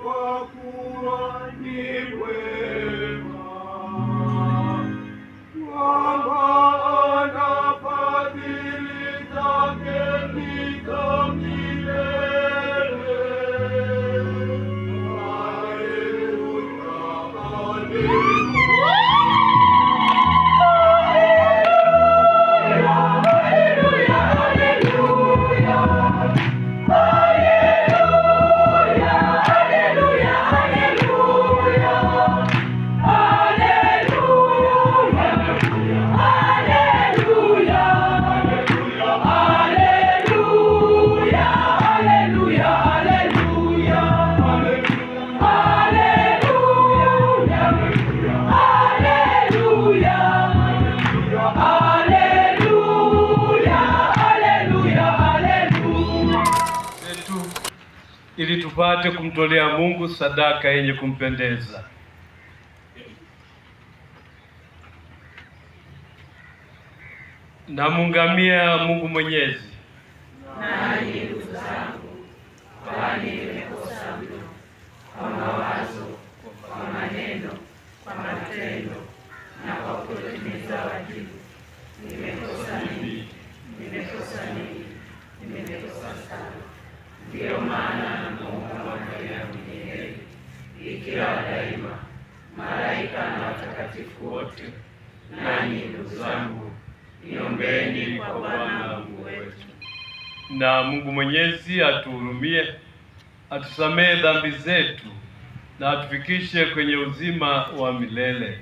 kwa kuwa ni wema. Maana fadhili zake ni za milele. Haleluya, haleluya. Ili tupate kumtolea Mungu sadaka yenye kumpendeza. Namungamia Mungu Mwenyezi. Nanyi ndugu zangu, kwani nimekosa mno kwa mawazo, kwa maneno, kwa matendo na kwa kutotimiza wajibu. Nimekosa nini? Nimekosa sana. Ndiyo maana namuomba Maria mwenye heri, Bikira daima, malaika na watakatifu wote, nanyi ndugu zangu, niombeeni kwa Bwana Mungu wetu. Na Mungu Mwenyezi atuhurumie, atusamehe dhambi zetu na atufikishe kwenye uzima wa milele.